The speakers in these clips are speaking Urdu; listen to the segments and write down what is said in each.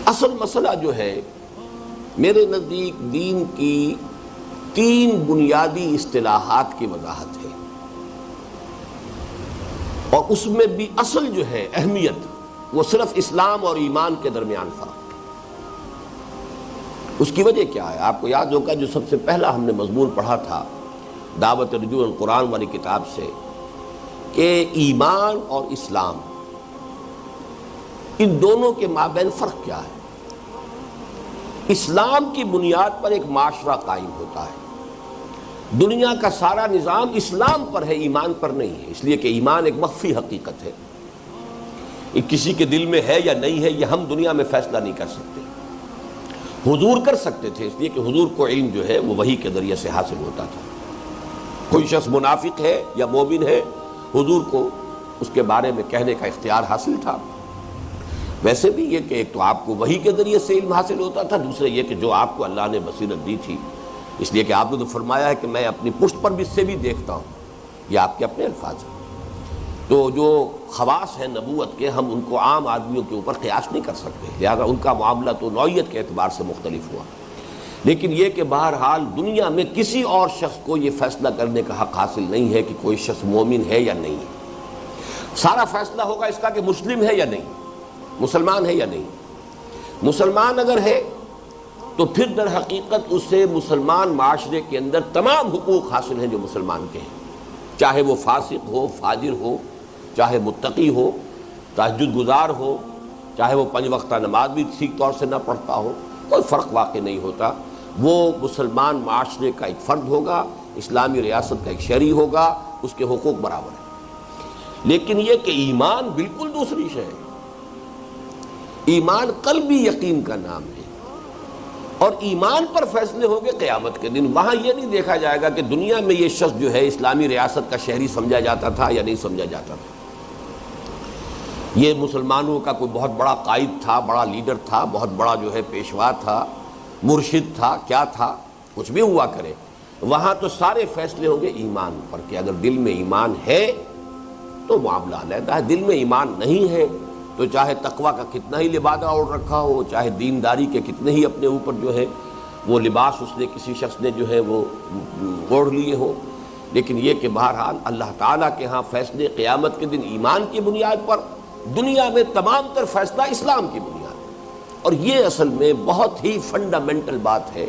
اصل مسئلہ جو ہے میرے نزدیک دین کی 3 بنیادی اصطلاحات کی وضاحت ہے، اور اس میں بھی اصل جو ہے اہمیت وہ صرف اسلام اور ایمان کے درمیان فرق۔ اس کی وجہ کیا ہے؟ آپ کو یاد ہوگا جو سب سے پہلا ہم نے مضمون پڑھا تھا دعوت رجوع القرآن والی کتاب سے، کہ ایمان اور اسلام ان دونوں کے مابین فرق کیا ہے۔ اسلام کی بنیاد پر ایک معاشرہ قائم ہوتا ہے، دنیا کا سارا نظام اسلام پر ہے، ایمان پر نہیں ہے، اس لیے کہ ایمان ایک مخفی حقیقت ہے، یہ کسی کے دل میں ہے یا نہیں ہے یہ ہم دنیا میں فیصلہ نہیں کر سکتے۔ حضور کر سکتے تھے، اس لیے کہ حضور کو علم جو ہے وہ وحی کے ذریعے سے حاصل ہوتا تھا۔ کوئی شخص منافق ہے یا مومن ہے، حضور کو اس کے بارے میں کہنے کا اختیار حاصل تھا۔ ویسے بھی یہ کہ ایک تو آپ کو وحی کے ذریعے سے علم حاصل ہوتا تھا، دوسرے یہ کہ جو آپ کو اللہ نے بصیرت دی تھی، اس لیے کہ آپ نے تو فرمایا ہے کہ میں اپنی پشت پر بھی سے بھی دیکھتا ہوں، یہ آپ کے اپنے الفاظ ہیں۔ تو جو خواص ہیں نبوت کے، ہم ان کو عام آدمیوں کے اوپر قیاس نہیں کر سکتے، لہذا ان کا معاملہ تو نوعیت کے اعتبار سے مختلف ہوا۔ لیکن یہ کہ بہرحال دنیا میں کسی اور شخص کو یہ فیصلہ کرنے کا حق حاصل نہیں ہے کہ کوئی شخص مومن ہے یا نہیں ہے۔ سارا فیصلہ ہوگا اس کا کہ مسلم ہے یا نہیں، مسلمان ہے یا نہیں۔ مسلمان اگر ہے تو پھر در حقیقت اسے مسلمان معاشرے کے اندر تمام حقوق حاصل ہیں جو مسلمان کے ہیں، چاہے وہ فاسق ہو، فاجر ہو، چاہے متقی ہو، تہجد گزار ہو، چاہے وہ 5 وقتہ نماز بھی ٹھیک طور سے نہ پڑھتا ہو، کوئی فرق واقع نہیں ہوتا، وہ مسلمان معاشرے کا ایک فرد ہوگا، اسلامی ریاست کا ایک شہری ہوگا، اس کے حقوق برابر ہیں۔ لیکن یہ کہ ایمان بالکل دوسری شے ہے۔ ایمان قلبی یقین کا نام ہے، اور ایمان پر فیصلے ہوں گے قیامت کے دن۔ وہاں یہ نہیں دیکھا جائے گا کہ دنیا میں یہ شخص جو ہے اسلامی ریاست کا شہری سمجھا جاتا تھا یا نہیں سمجھا جاتا تھا، یہ مسلمانوں کا کوئی بہت بڑا قائد تھا، بڑا لیڈر تھا، بہت بڑا جو ہے پیشوا تھا، مرشد تھا، کیا تھا، کچھ بھی ہوا کرے، وہاں تو سارے فیصلے ہوں گے ایمان پر، کہ اگر دل میں ایمان ہے تو معاملہ علیحدہ ہے، دل میں ایمان نہیں ہے تو چاہے تقویٰ کا کتنا ہی لبادہ اوڑھ رکھا ہو، چاہے دینداری کے کتنے ہی اپنے اوپر جو ہے وہ لباس اس نے کسی شخص نے جو ہے وہ اوڑھ لیے ہو، لیکن یہ کہ بہرحال اللہ تعالیٰ کے ہاں فیصلے قیامت کے دن ایمان کی بنیاد پر، دنیا میں تمام تر فیصلہ اسلام کی بنیاد پر۔ اور یہ اصل میں بہت ہی فنڈامنٹل بات ہے۔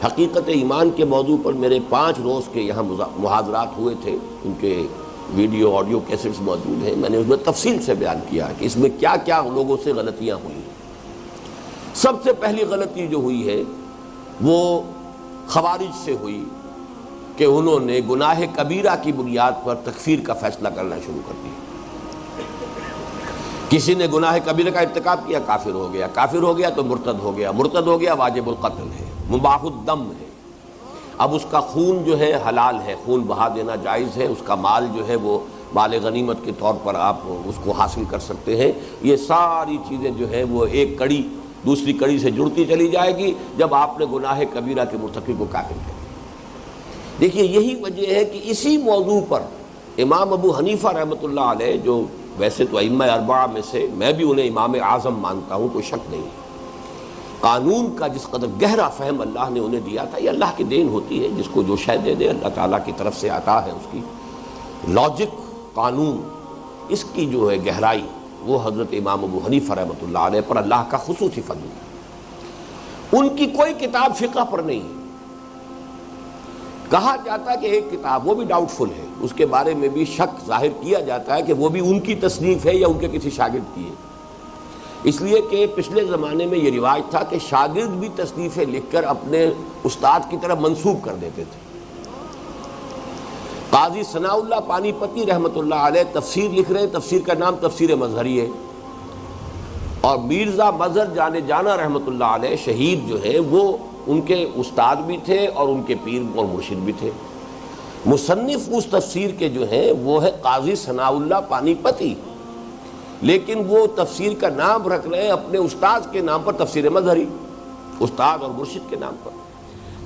حقیقت ایمان کے موضوع پر میرے 5 روز کے یہاں محاضرات ہوئے تھے، ان کے ویڈیو آڈیو کیسٹس موجود ہیں، میں نے اس میں تفصیل سے بیان کیا کہ اس میں کیا کیا لوگوں سے غلطیاں ہوئی۔ سب سے پہلی غلطی جو ہوئی ہے وہ خوارج سے ہوئی کہ انہوں نے گناہ کبیرہ کی بنیاد پر تکفیر کا فیصلہ کرنا شروع کر دیا۔ کسی نے گناہ کبیرہ کا ارتکاب کیا، کافر ہو گیا، کافر ہو گیا تو مرتد ہو گیا، مرتد ہو گیا واجب القتل ہے، مباح الدم ہے، اب اس کا خون جو ہے حلال ہے، خون بہا دینا جائز ہے، اس کا مال جو ہے وہ مال غنیمت کے طور پر آپ اس کو حاصل کر سکتے ہیں۔ یہ ساری چیزیں جو ہے وہ ایک کڑی دوسری کڑی سے جڑتی چلی جائے گی جب آپ نے گناہ کبیرہ کے مرتکب کو کافر کر دیا۔ دیکھیے یہی وجہ ہے کہ اسی موضوع پر امام ابو حنیفہ رحمۃ اللہ علیہ، جو ویسے تو ائمہ اربعہ میں سے میں بھی انہیں امام اعظم مانتا ہوں، کوئی شک نہیں، قانون کا جس قدر گہرا فہم اللہ نے انہیں دیا تھا، یہ اللہ کی دین ہوتی ہے، جس کو جو شے دے دے اللہ تعالیٰ کی طرف سے عطا ہے، اس کی لاجک، قانون، اس کی جو ہے گہرائی، وہ حضرت امام ابو حنیفہ رحمۃ اللہ علیہ پر اللہ کا خصوصی فضل ہے۔ ان کی کوئی کتاب فقہ پر نہیں ہے، کہا جاتا ہے کہ ایک کتاب، وہ بھی ڈاؤٹ فل ہے، اس کے بارے میں بھی شک ظاہر کیا جاتا ہے کہ وہ بھی ان کی تصنیف ہے یا ان کے کسی شاگرد کی ہے، اس لیے کہ پچھلے زمانے میں یہ رواج تھا کہ شاگرد بھی تصنیفیں لکھ کر اپنے استاد کی طرف منسوب کر دیتے تھے۔ قاضی ثناء اللہ پانی پتی رحمۃ اللہ علیہ تفسیر لکھ رہے ہیں، تفسیر کا نام تفسیر مظہری ہے، اور مرزا مظہر جانے جانا رحمۃ اللہ علیہ شہید جو ہے وہ ان کے استاد بھی تھے اور ان کے پیر اور مرشد بھی تھے۔ مصنف اس تفسیر کے جو ہیں وہ ہے قاضی ثناء اللہ پانی پتی، لیکن وہ تفسیر کا نام رکھ رہے ہیں اپنے استاد کے نام پر، تفسیر مظہری، استاد اور مرشد کے نام پر۔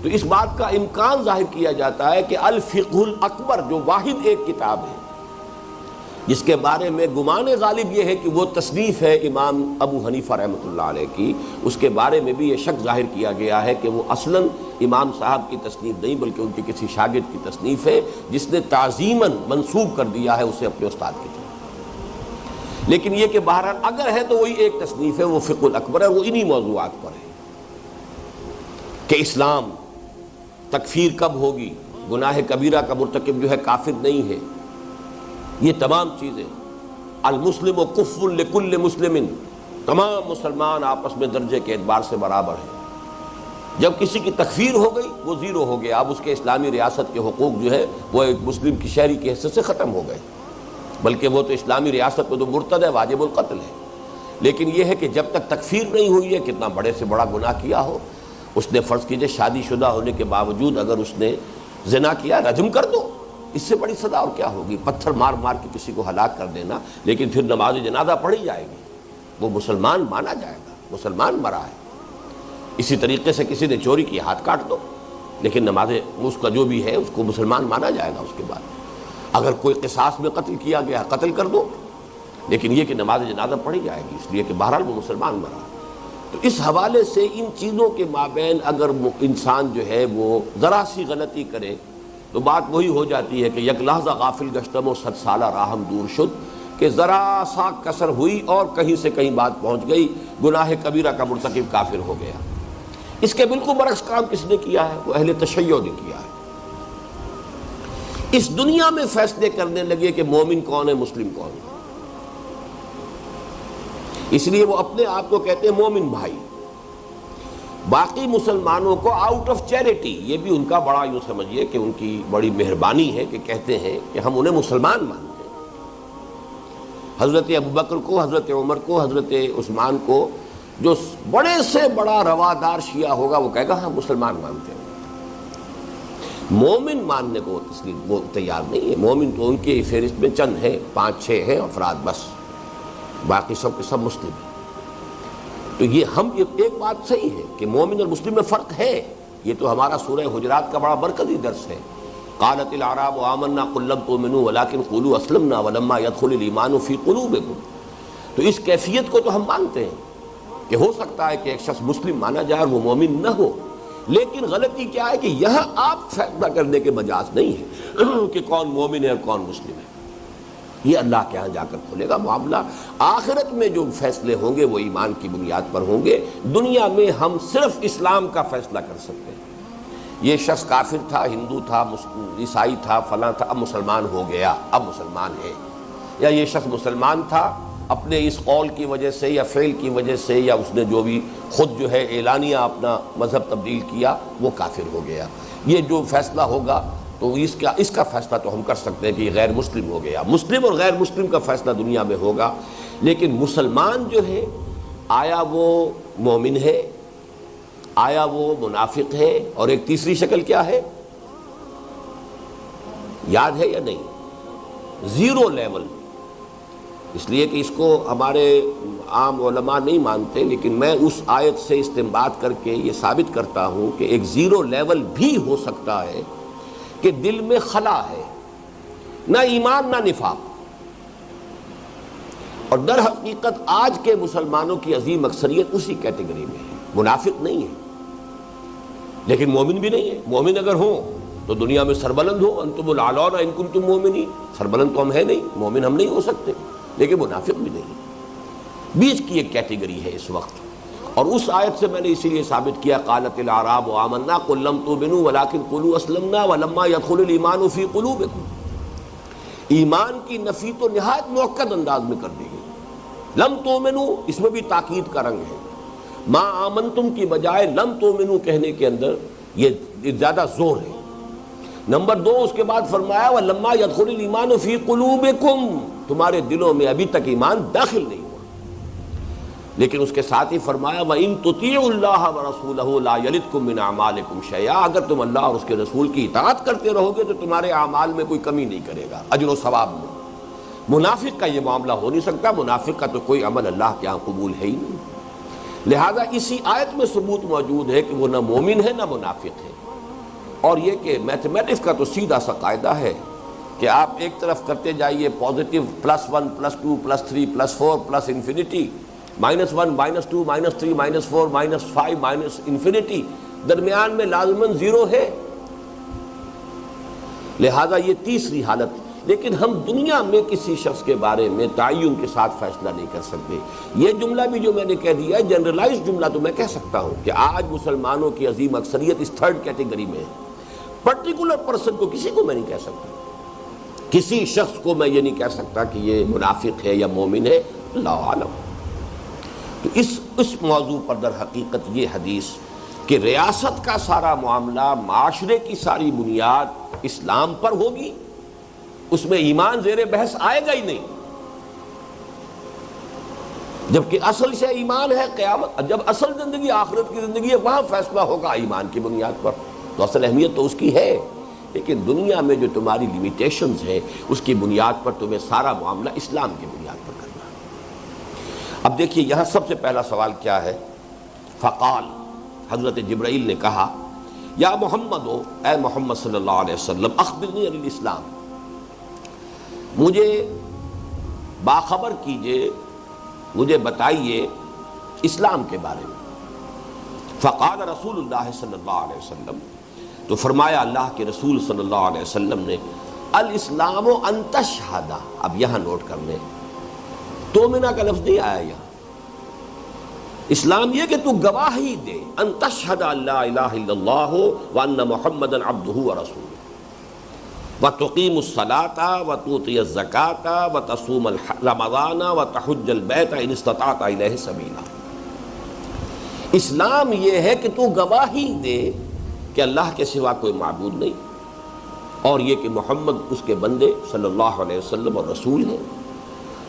تو اس بات کا امکان ظاہر کیا جاتا ہے کہ الفقہ الاکبر جو واحد ایک کتاب ہے، جس کے بارے میں گمان غالب یہ ہے کہ وہ تصنیف ہے امام ابو حنیفہ رحمۃ اللہ علیہ کی، اس کے بارے میں بھی یہ شک ظاہر کیا گیا ہے کہ وہ اصلاً امام صاحب کی تصنیف نہیں بلکہ ان کے کسی شاگرد کی تصنیف ہے جس نے تعظیماً منسوب کر دیا ہے اسے اپنے استاد کی طرف۔ لیکن یہ کہ بہرحال اگر ہے تو وہی ایک تصنیف ہے، وہ فقہ الاکبر ہے، وہ انہی موضوعات پر ہے کہ اسلام تکفیر کب ہوگی، گناہ کبیرہ کا مرتکب جو ہے کافر نہیں ہے، یہ تمام چیزیں۔ المسلم و کف لکل مسلم، تمام مسلمان آپس میں درجے کے اعتبار سے برابر ہیں۔ جب کسی کی تکفیر ہو گئی وہ زیرو ہو گیا، اب اس کے اسلامی ریاست کے حقوق جو ہے وہ ایک مسلم کی شہری کی حیثیت سے ختم ہو گئے، بلکہ وہ تو اسلامی ریاست میں تو مرتد ہے، واجب القتل ہے۔ لیکن یہ ہے کہ جب تک تکفیر نہیں ہوئی ہے، کتنا بڑے سے بڑا گناہ کیا ہو، اس نے فرض کیجئے شادی شدہ ہونے کے باوجود اگر اس نے زنا کیا، رجم کر دو، اس سے بڑی سزا اور کیا ہوگی؟ پتھر مار مار کے کسی کو ہلاک کر دینا، لیکن پھر نماز جنازہ پڑھی جائے گی، وہ مسلمان مانا جائے گا، مسلمان مرا ہے۔ اسی طریقے سے کسی نے چوری کی، ہاتھ کاٹ دو، لیکن نماز اس کا جو بھی ہے اس کو مسلمان مانا جائے گا۔ اس کے بعد اگر کوئی قصاص میں قتل کیا گیا، قتل کر دو، لیکن یہ کہ نماز جنازہ پڑھی جائے گی، اس لیے کہ بہرحال وہ مسلمان مرا۔ تو اس حوالے سے ان چیزوں کے مابین اگر انسان جو ہے وہ ذرا سی غلطی کرے تو بات وہی ہو جاتی ہے کہ یک لحظہ غافل گشتم و 100 سالہ راہم دور شد، کہ ذرا سا کسر ہوئی اور کہیں سے کہیں بات پہنچ گئی، گناہ کبیرہ کا مرتکب کافر ہو گیا۔ اس کے بالکل برعکس کام کس نے کیا ہے؟ وہ اہل تشیع نے کیا ہے۔ اس دنیا میں فیصلے کرنے لگے کہ مومن کون ہے، مسلم کون ہے، اس لیے وہ اپنے آپ کو کہتے ہیں مومن بھائی۔ باقی مسلمانوں کو آؤٹ آف چیریٹی، یہ بھی ان کا بڑا یوں سمجھیے کہ ان کی بڑی مہربانی ہے کہ کہتے ہیں کہ ہم انہیں مسلمان مانتے ہیں۔ حضرت ابوبکر کو، حضرت عمر کو، حضرت عثمان کو، جو بڑے سے بڑا روادار شیعہ ہوگا وہ کہے گا ہم مسلمان مانتے ہیں۔ مومن ماننے کو وہ تیار نہیں ہے۔ مومن تو ان کی فہرست میں چند ہیں، 5-6 ہیں افراد بس، باقی سب کے سب مسلم ہیں۔ تو یہ ایک بات صحیح ہے کہ مومن اور مسلم میں فرق ہے، یہ تو ہمارا سورہ حجرات کا بڑا برکتی درس ہے۔ قالت الاعراب آمنا قل لم تؤمنوا ولكن قولوا اسلمنا ولما يدخل الايمان في قلوبكم۔ تو اس کیفیت کو تو ہم مانتے ہیں کہ ہو سکتا ہے کہ ایک شخص مسلم مانا جائے اور وہ مومن نہ ہو، لیکن غلطی کیا ہے کہ یہاں آپ فیصلہ کرنے کے مجاز نہیں ہے کہ کون مومن ہے اور کون مسلم ہے، یہ اللہ کے ہاں جا کر کھلے گا معاملہ۔ آخرت میں جو فیصلے ہوں گے وہ ایمان کی بنیاد پر ہوں گے، دنیا میں ہم صرف اسلام کا فیصلہ کر سکتے ہیں۔ یہ شخص کافر تھا، ہندو تھا، عیسائی تھا، فلاں تھا، اب مسلمان ہو گیا، اب مسلمان ہے، یا یہ شخص مسلمان تھا، اپنے اس قول کی وجہ سے یا فعل کی وجہ سے یا اس نے جو بھی خود جو ہے اعلانیہ اپنا مذہب تبدیل کیا وہ کافر ہو گیا۔ یہ جو فیصلہ ہوگا تو اس کا فیصلہ تو ہم کر سکتے ہیں کہ یہ غیر مسلم ہو گیا۔ مسلم اور غیر مسلم کا فیصلہ دنیا میں ہوگا، لیکن مسلمان جو ہے آیا وہ مومن ہے، آیا وہ منافق ہے، اور ایک تیسری شکل کیا ہے یاد ہے یا نہیں؟ Zero level. اس لیے کہ اس کو ہمارے عام علماء نہیں مانتے، لیکن میں اس آیت سے استنباط کر کے یہ ثابت کرتا ہوں کہ ایک زیرو لیول بھی ہو سکتا ہے کہ دل میں خلا ہے، نہ ایمان نہ نفاق، اور در حقیقت آج کے مسلمانوں کی عظیم اکثریت اسی کیٹیگری میں ہے، منافق نہیں ہے لیکن مومن بھی نہیں ہے۔ مومن اگر ہوں تو دنیا میں سربلند ہو، انتم الاعلون ان کنتم مومنین، سربلند تو ہم ہے نہیں، مومن ہم نہیں ہو سکتے، لیکن منافق بھی نہیں، بیچ کی ایک کیٹیگری ہے اس وقت۔ اور اس آیت سے میں نے اسی لیے ثابت کیا قالت الاعراب آمنا قل لم تؤمنوا ولكن قولوا اسلمنا ولما يدخل الايمان في قلوبكم۔ ایمان کی نفی تو نہایت مؤکد انداز میں کر دی گئی۔ لم تؤمنوا اس میں بھی تاکید کا رنگ ہے، ما آمنتم کی بجائے لم تؤمنوا کہنے کے اندر یہ زیادہ زور ہے۔ نمبر 2 اس کے بعد فرمایا ولما يدخل الايمان في قلوبكم، تمہارے دلوں میں ابھی تک ایمان داخل نہیں ہوا، لیکن اس کے ساتھ ہی فرمایا وَإِن تُطِيعُوا اللَّهَ وَرَسُولَهُ لَا يَلِدْكُم مِّنْ أَعْمَالِكُمْ شَيْئًا، اگر تم اللہ اور اس کے رسول کی اطاعت کرتے رہو گے تو تمہارے اعمال میں کوئی کمی نہیں کرے گا، اجر و ثواب میں۔ منافق کا یہ معاملہ ہو نہیں سکتا، منافق کا تو کوئی عمل اللہ کے ہاں قبول ہے ہی نہیں۔ لہذا اسی آیت میں ثبوت موجود ہے کہ وہ نہ مومن ہے نہ منافق ہے۔ اور یہ کہ میتھمیٹکس کا تو سیدھا سا قاعدہ ہے کہ آپ ایک طرف کرتے جائیے پازیٹیو +1 +2 +3 +4 پلس انفینٹی، -1 -2 -3 -4 -5 انفینٹی، درمیان میں لازماً 0 ہے۔ لہذا یہ تیسری حالت۔ لیکن ہم دنیا میں کسی شخص کے بارے میں تعین کے ساتھ فیصلہ نہیں کر سکتے۔ یہ جملہ بھی جو میں نے کہہ دیا ہے جنرلائز جملہ تو میں کہہ سکتا ہوں کہ آج مسلمانوں کی عظیم اکثریت اس 3rd کیٹیگری میں ہے۔ پرٹیکولر پرسن کو کسی کو میں نہیں کہہ سکتا، کسی شخص کو میں یہ نہیں کہہ سکتا کہ یہ منافق ہے یا مومن ہے، اللہ عالم۔ تو اس موضوع پر در حقیقت یہ حدیث کہ ریاست کا سارا معاملہ، معاشرے کی ساری بنیاد اسلام پر ہوگی، اس میں ایمان زیر بحث آئے گا ہی نہیں، جبکہ اصل سے ایمان ہے قیامت۔ جب اصل زندگی آخرت کی زندگی ہے وہاں فیصلہ ہوگا ایمان کی بنیاد پر، تو اصل اہمیت تو اس کی ہے۔ لیکن دنیا میں جو تمہاری لیمیٹیشنز ہیں اس کی بنیاد پر تمہیں سارا معاملہ اسلام کی بنیاد پر کرنا ہے۔ اب دیکھیے یہاں سب سے پہلا سوال کیا ہے؟ فقال، حضرت جبرائیل نے کہا، یا محمد، اے محمد صلی اللہ علیہ وسلم، اخبرنی عن الاسلام، مجھے باخبر کیجئے، مجھے بتائیے اسلام کے بارے میں۔ فقال رسول اللہ صلی اللہ علیہ وسلم، تو فرمایا اللہ کے رسول صلی اللہ علیہ وسلم نے، الاسلام ان تشہد، اب یہاں نوٹ کر لیں، تومنا کا لفظ نہیں آیا یہاں۔ اسلام یہ کہ تو گواہی دے، ان تشہد ان لا الہ الا اللہ وان محمدا عبدہ ورسولہ، وتقیم الصلاۃ وتؤتی الزکاۃ وتصوم رمضان وتحج البیت ان استطعت الیہ سبیلا۔ اسلام یہ ہے کہ تو گواہی دے کہ اللہ کے سوا کوئی معبود نہیں، اور یہ کہ محمد اس کے بندے صلی اللہ علیہ وسلم اور رسول ہیں،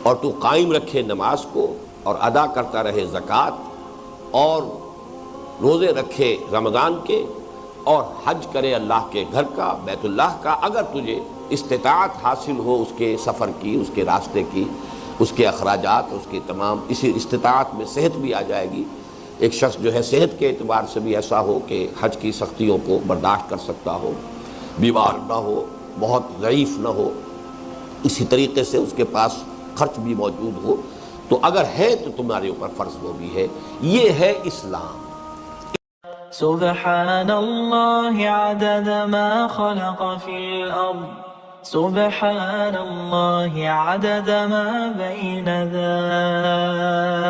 اور تو قائم رکھے نماز کو اور ادا کرتا رہے زکوٰۃ، اور روزے رکھے رمضان کے، اور حج کرے اللہ کے گھر کا، بیت اللہ کا، اگر تجھے استطاعت حاصل ہو اس کے سفر کی، اس کے راستے کی، اس کے اخراجات، اس کے تمام، اسی استطاعت میں صحت بھی آ جائے گی۔ ایک شخص جو ہے صحت کے اعتبار سے بھی ایسا ہو کہ حج کی سختیوں کو برداشت کر سکتا ہو، بیمار نہ ہو، بہت ضعیف نہ ہو، اسی طریقے سے اس کے پاس خرچ بھی موجود ہو، تو اگر ہے تو تمہارے اوپر فرض وہ بھی ہے۔ یہ ہے اسلام۔ سبحان اللہ عدد ما خلق فی الارض، سبحان اللہ عدد ما بین ذلک۔